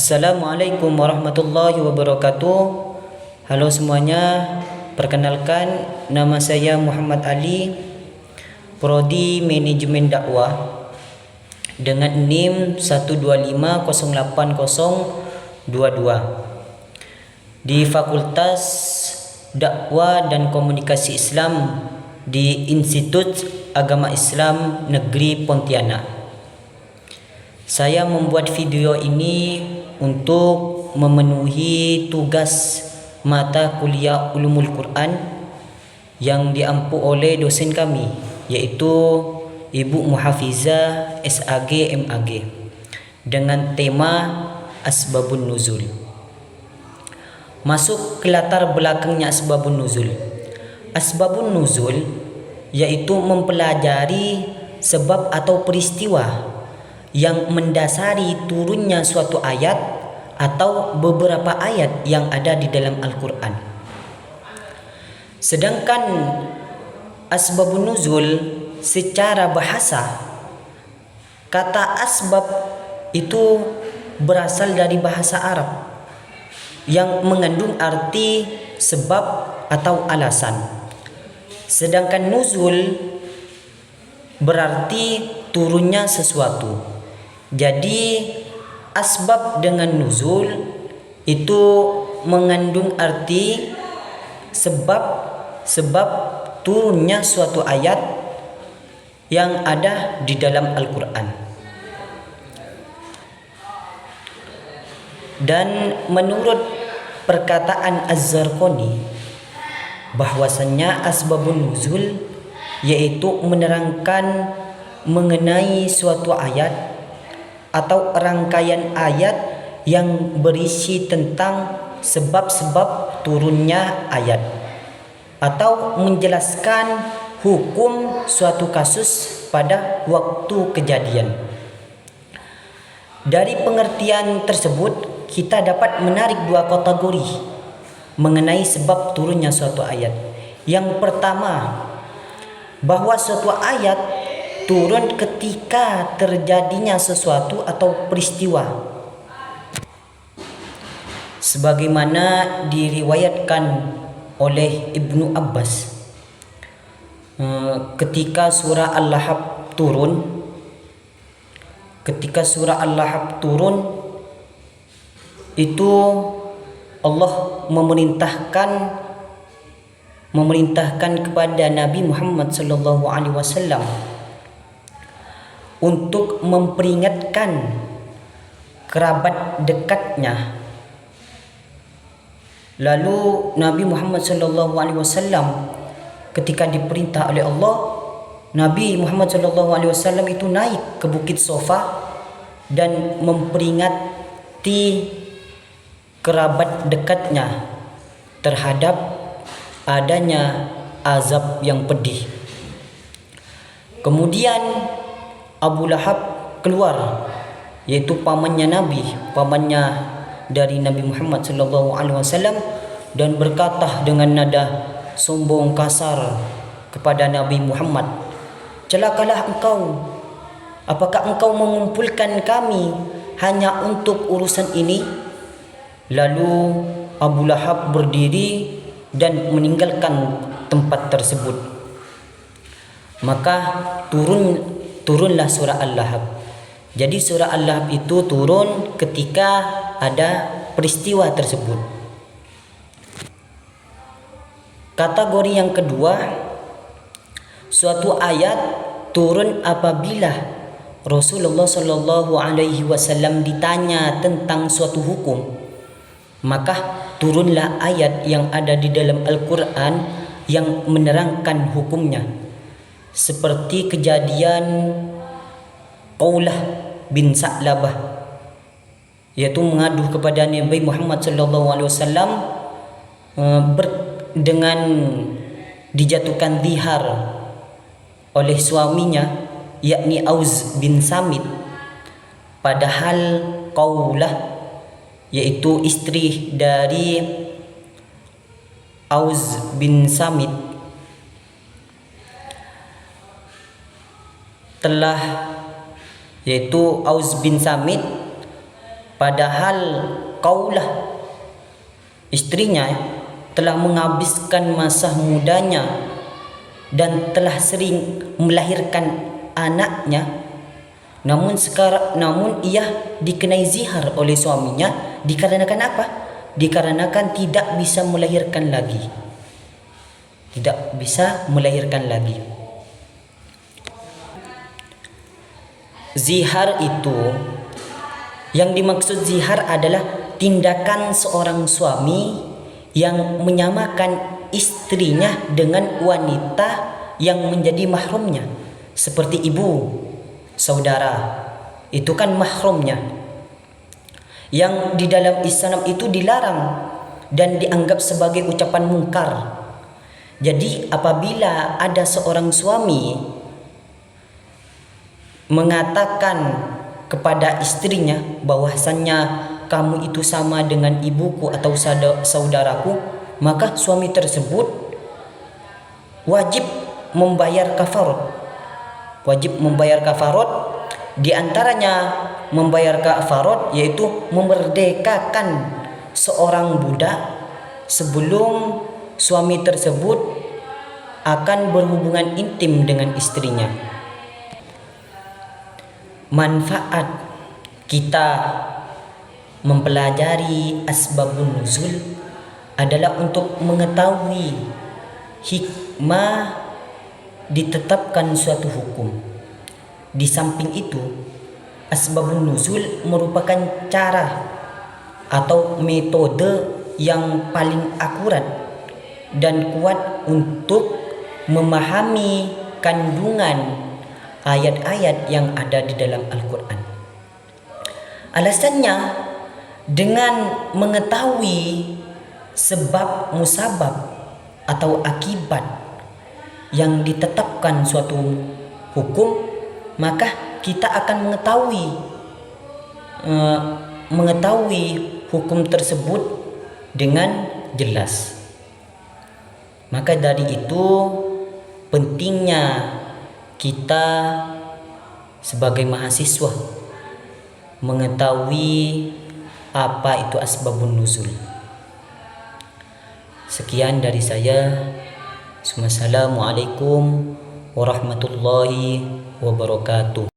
Assalamualaikum warahmatullahi wabarakatuh. Halo semuanya, perkenalkan nama saya Muhammad Ali, Prodi Manajemen Dakwah dengan NIM 125080022 di Fakultas Dakwah dan Komunikasi Islam di Institut Agama Islam Negeri Pontianak. Saya membuat video ini untuk memenuhi tugas mata kuliah Ulumul Quran yang diampu oleh dosen kami, yaitu Ibu Muhafizah SAG MAG, dengan tema Asbabun Nuzul. Masuk ke latar belakangnya Asbabun Nuzul. Asbabun Nuzul yaitu mempelajari sebab atau peristiwa yang mendasari turunnya suatu ayat atau beberapa ayat yang ada di dalam Al-Quran. Sedangkan asbabun nuzul secara bahasa, kata asbab itu berasal dari bahasa Arab yang mengandung arti sebab atau alasan. Sedangkan nuzul berarti turunnya sesuatu. Jadi asbab dengan nuzul itu mengandung arti sebab turunnya suatu ayat yang ada di dalam Al-Quran. Dan menurut perkataan Az-Zarqani, bahwasannya asbabun nuzul yaitu menerangkan mengenai suatu ayat atau rangkaian ayat yang berisi tentang sebab-sebab turunnya ayat, atau menjelaskan hukum suatu kasus pada waktu kejadian. Dari pengertian tersebut kita dapat menarik dua kategori mengenai sebab turunnya suatu ayat. Yang pertama, bahwa suatu ayat turun ketika terjadinya sesuatu atau peristiwa, sebagaimana diriwayatkan oleh Ibnu Abbas ketika surah Al-Lahab turun. Ketika surah Al-Lahab turun itu Allah memerintahkan kepada Nabi Muhammad SAW untuk memperingatkan kerabat dekatnya. Lalu Nabi Muhammad SAW ketika diperintah oleh Allah, Nabi Muhammad SAW itu naik ke Bukit Sofa dan memperingati kerabat dekatnya terhadap adanya azab yang pedih. Kemudian Abu Lahab keluar, yaitu pamannya dari Nabi Muhammad SAW, dan berkata dengan nada sombong kasar kepada Nabi Muhammad, "Celakalah engkau, apakah engkau mengumpulkan kami hanya untuk urusan ini?" Lalu Abu Lahab berdiri dan meninggalkan tempat tersebut. Maka turunlah surah Al-Lahab. Jadi surah Al-Lahab itu turun ketika ada peristiwa tersebut. Kategori yang kedua, suatu ayat turun apabila Rasulullah SAW ditanya tentang suatu hukum, maka turunlah ayat yang ada di dalam Al-Quran yang menerangkan hukumnya, seperti kejadian Qaulah bin Sa'labah, yaitu mengadu kepada Nabi Muhammad SAW dengan dijatuhkan zihar oleh suaminya, yakni Aus bin Samit, padahal Qaulah yaitu istri dari Aus bin Samit telah, yaitu Aus bin Samit padahal kaulah istrinya telah menghabiskan masa mudanya dan telah sering melahirkan anaknya, namun ia dikenai zihar oleh suaminya dikarenakan apa? Dikarenakan tidak bisa melahirkan lagi. Tidak bisa melahirkan lagi. Zihar itu, yang dimaksud zihar adalah tindakan seorang suami yang menyamakan istrinya dengan wanita yang menjadi mahramnya, seperti ibu, saudara, itu kan mahramnya, yang di dalam Islam itu dilarang dan dianggap sebagai ucapan mungkar. Jadi apabila ada seorang suami mengatakan kepada istrinya bahwasannya kamu itu sama dengan ibuku atau saudaraku, maka suami tersebut wajib membayar kafarat. Wajib membayar kafarat, di antaranya membayar kafarat yaitu memerdekakan seorang budak sebelum suami tersebut akan berhubungan intim dengan istrinya. Manfaat kita mempelajari asbabun nuzul adalah untuk mengetahui hikmah ditetapkan suatu hukum. Di samping itu, asbabun nuzul merupakan cara atau metode yang paling akurat dan kuat untuk memahami kandungan ayat-ayat yang ada di dalam Al-Quran. Alasannya, dengan mengetahui sebab musabab atau akibat yang ditetapkan suatu hukum, maka kita akan mengetahui hukum tersebut dengan jelas. Maka dari itu pentingnya kita sebagai mahasiswa mengetahui apa itu asbabun nuzul. Sekian dari saya. Assalamualaikum warahmatullahi wabarakatuh.